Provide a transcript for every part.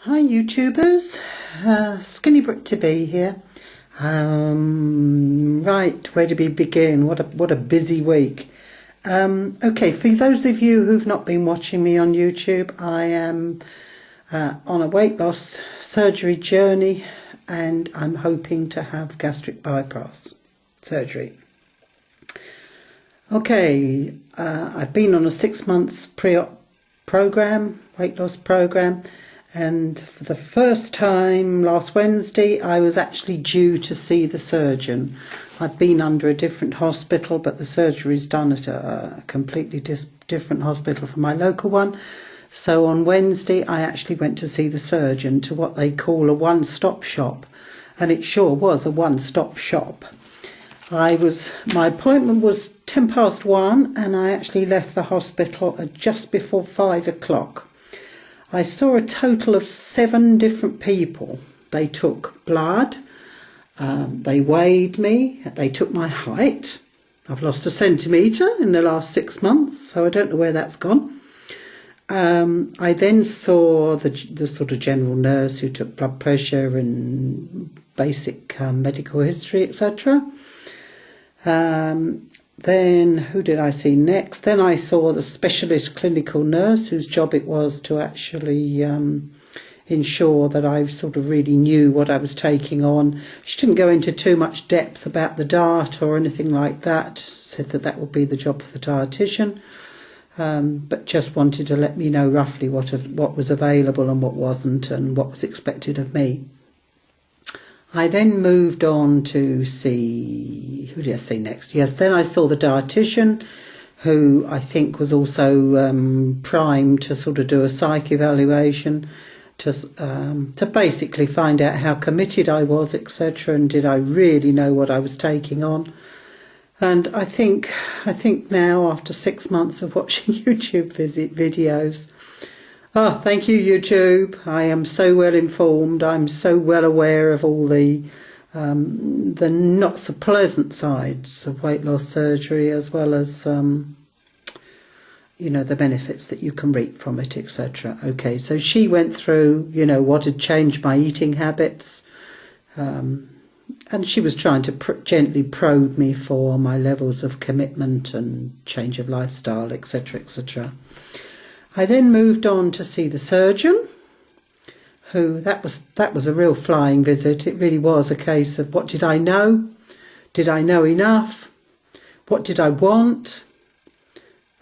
Hi YouTubers, Skinny Brick to be here. Right, where do we begin? What a busy week. Okay, for those of you who've not been watching me on YouTube, I am on a weight loss surgery journey, and I'm hoping to have gastric bypass surgery. Okay, I've been on a 6-month pre-op program, weight loss program. And for the first time last Wednesday, I was actually due to see the surgeon. I've been under a different hospital, but the surgery's done at a completely different hospital from my local one. So on Wednesday, I actually went to see the surgeon to what they call a one-stop shop. And it sure was a one-stop shop. My appointment was 1:10 and I actually left the hospital at just before 5 o'clock. I saw a total of 7 different people. They took blood, they weighed me, they took my height. I've lost a centimetre in the last 6 months, so I don't know where that's gone. I then saw the sort of general nurse who took blood pressure and basic medical history, etc. Then who did I see next? Then I saw the specialist clinical nurse whose job it was to actually ensure that I sort of really knew what I was taking on. She didn't go into too much depth about the diet or anything like that. Said that would be the job for the dietitian, but just wanted to let me know roughly what was available and what wasn't and what was expected of me. I then moved on to see, who did I see next? Yes, then I saw the dietitian, who I think was also primed to sort of do a psych evaluation, to basically find out how committed I was, etc., and did I really know what I was taking on. And I think now, after 6 months of watching YouTube videos, oh, thank you, YouTube. I am so well informed. I'm so well aware of all the not so pleasant sides of weight loss surgery, as well as the benefits that you can reap from it, etc. Okay, so she went through what had changed my eating habits, and she was trying to gently probe me for my levels of commitment and change of lifestyle, etc., etc. I then moved on to see the surgeon, who that was a real flying visit. It really was a case of, what did I know? Did I know enough? What did I want?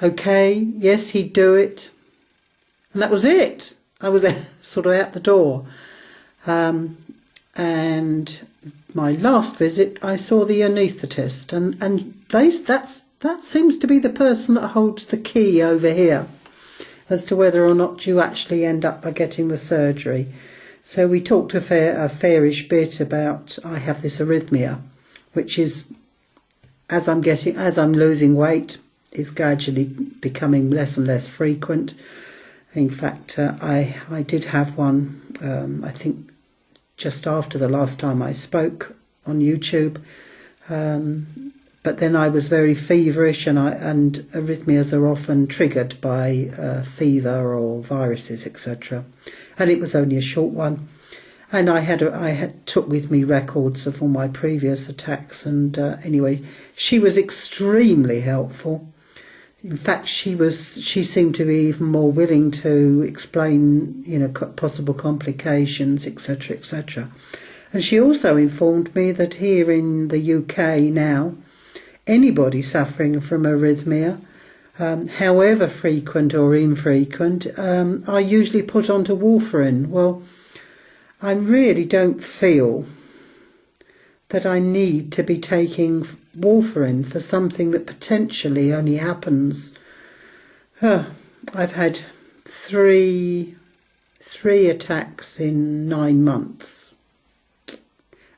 Okay, yes, he'd do it. And that was it. I was sort of out the door. And my last visit, I saw the anaesthetist, and that seems to be the person that holds the key over here as to whether or not you actually end up by getting the surgery. So we talked a fairish bit about, I have this arrhythmia, which is, as I'm losing weight, is gradually becoming less and less frequent. In fact, I did have one, I think just after the last time I spoke on YouTube, but then I was very feverish, and arrhythmias are often triggered by fever or viruses, etc. And it was only a short one. And I took with me records of all my previous attacks. And anyway, she was extremely helpful. In fact, she seemed to be even more willing to explain, possible complications, etc., etc. And she also informed me that here in the UK now, anybody suffering from arrhythmia, however frequent or infrequent, are usually put onto warfarin. Well, I really don't feel that I need to be taking warfarin for something that potentially only happens. I've had three attacks in 9 months,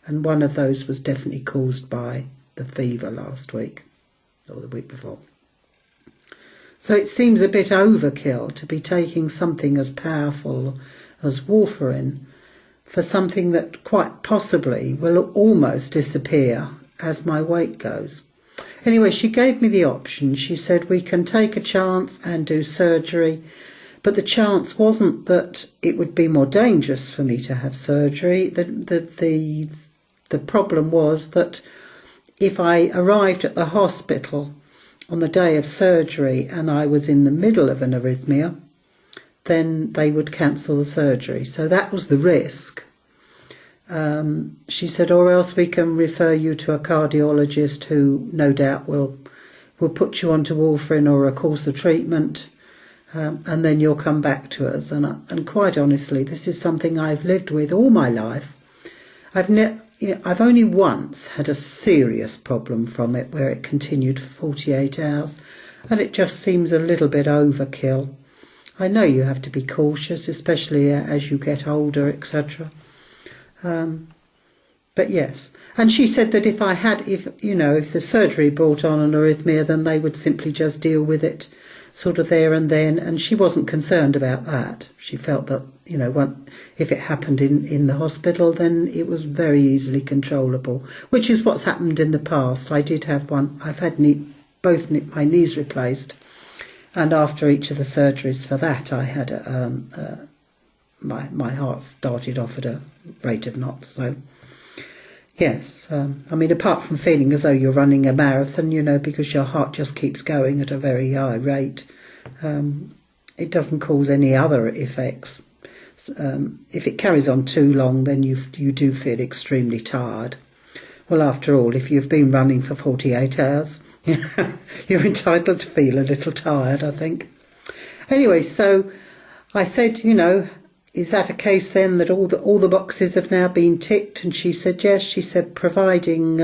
and one of those was definitely caused by the fever last week or the week before. So it seems a bit overkill to be taking something as powerful as warfarin for something that quite possibly will almost disappear as my weight goes. Anyway, she gave me the option. She said, we can take a chance and do surgery, But the chance wasn't that it would be more dangerous for me to have surgery. The problem was that if I arrived at the hospital on the day of surgery and I was in the middle of an arrhythmia, then they would cancel the surgery. So that was the risk. She said, or else we can refer you to a cardiologist who no doubt will put you onto warfarin or a course of treatment, and then you'll come back to us. And quite honestly, this is something I've lived with all my life. I've only once had a serious problem from it where it continued for 48 hours, and it just seems a little bit overkill. I know you have to be cautious, especially as you get older, etc. But yes, and she said that if the surgery brought on an arrhythmia, then they would simply just deal with it sort of there and then, and she wasn't concerned about that. She felt that, if it happened in the hospital, then it was very easily controllable, which is what's happened in the past. I did have one. I've had both my knees replaced, and after each of the surgeries for that, I had my heart started off at a rate of knots. So yes, apart from feeling as though you're running a marathon, because your heart just keeps going at a very high rate, it doesn't cause any other effects. If it carries on too long, then you do feel extremely tired. Well, after all, if you've been running for 48 hours, you're entitled to feel a little tired, I think. Anyway, so I said, is that a case then that all the boxes have now been ticked? And she said yes. She said providing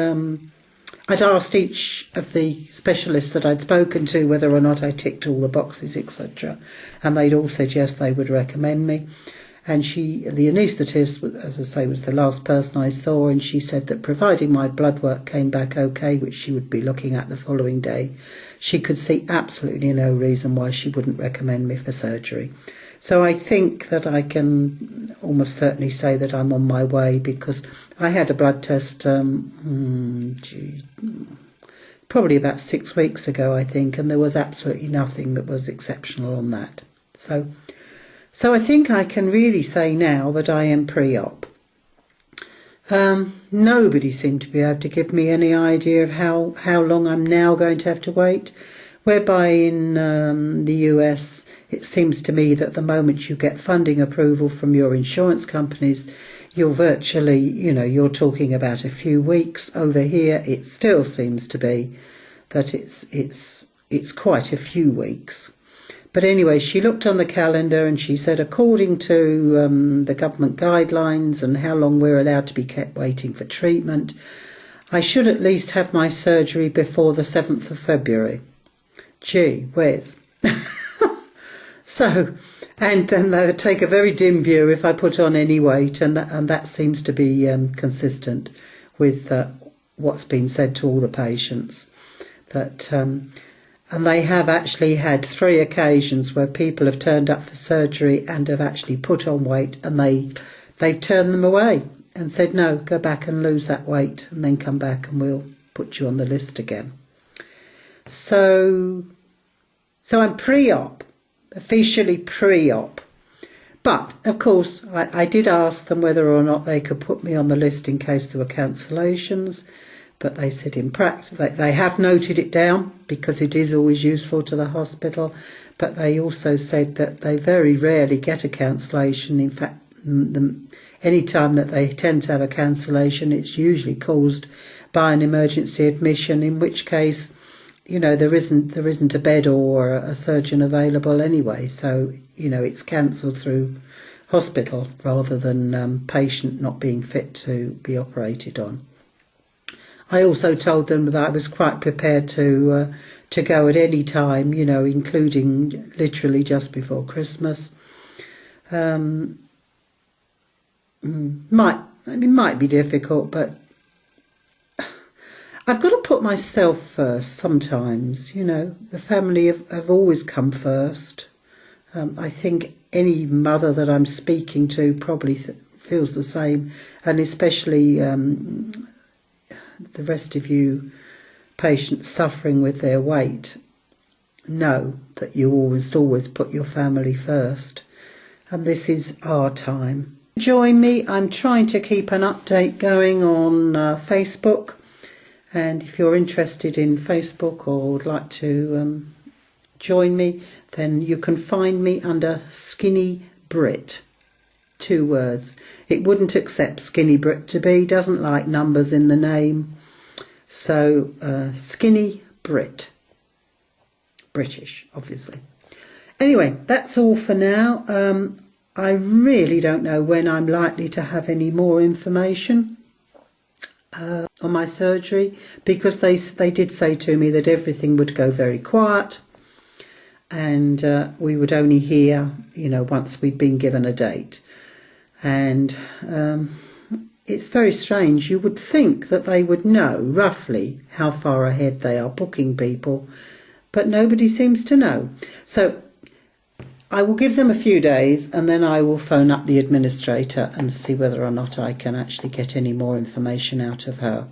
I'd asked each of the specialists that I'd spoken to whether or not I ticked all the boxes, etc. And they'd all said yes, they would recommend me. And the anaesthetist, as I say, was the last person I saw, and she said that providing my blood work came back okay, which she would be looking at the following day, she could see absolutely no reason why she wouldn't recommend me for surgery. So I think that I can almost certainly say that I'm on my way, because I had a blood test probably about 6 weeks ago, I think, and there was absolutely nothing that was exceptional on that. So I think I can really say now that I am pre-op. Nobody seemed to be able to give me any idea of how long I'm now going to have to wait, whereby in the US it seems to me that the moment you get funding approval from your insurance companies, you're virtually, you're talking about a few weeks. Over here it still seems to be that it's quite a few weeks. But anyway, she looked on the calendar and she said, according to the government guidelines and how long we're allowed to be kept waiting for treatment, I should at least have my surgery before the 7th of February. Gee whiz. So, and then they would take a very dim view if I put on any weight, and that seems to be consistent with what's been said to all the patients. That and they have actually had 3 occasions where people have turned up for surgery and have actually put on weight, and they've turned them away and said, no, go back and lose that weight and then come back and we'll put you on the list again. So I'm pre-op, officially pre-op. But, of course, I did ask them whether or not they could put me on the list in case there were cancellations. But they said in practice, they have noted it down because it is always useful to the hospital. But they also said that they very rarely get a cancellation. In fact, any time that they tend to have a cancellation, it's usually caused by an emergency admission, in which case, there isn't a bed or a surgeon available anyway. So, it's cancelled through hospital rather than patient not being fit to be operated on. I also told them that I was quite prepared to go at any time, including literally just before Christmas. Might be difficult, but I've got to put myself first sometimes. The family have always come first. I think any mother that I'm speaking to probably feels the same, and especially the rest of you patients suffering with their weight. know that you always put your family first, and this is our time. Join me. I'm trying to keep an update going on Facebook, and if you're interested in Facebook or would like to join me, then you can find me under Skinny Brit. 2 words. It wouldn't accept Skinny Brit to be, doesn't like numbers in the name. So Skinny Brit. British, obviously. Anyway, that's all for now. I really don't know when I'm likely to have any more information on my surgery, because they did say to me that everything would go very quiet, and we would only hear, once we'd been given a date. And it's very strange. You would think that they would know roughly how far ahead they are booking people, but nobody seems to know. So I will give them a few days, and then I will phone up the administrator and see whether or not I can actually get any more information out of her.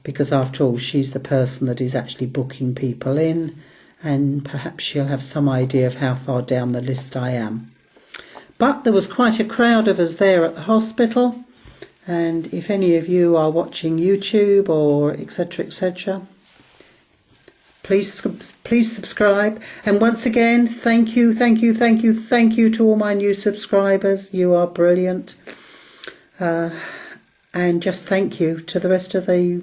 Because after all, she's the person that is actually booking people in, and perhaps she'll have some idea of how far down the list I am. But there was quite a crowd of us there at the hospital, and if any of you are watching YouTube or etc., please subscribe. And once again, thank you to all my new subscribers. You are brilliant. And just thank you to the rest of the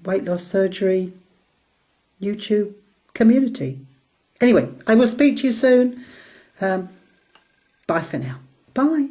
weight loss surgery YouTube community. Anyway, I will speak to you soon. Bye for now. Bye.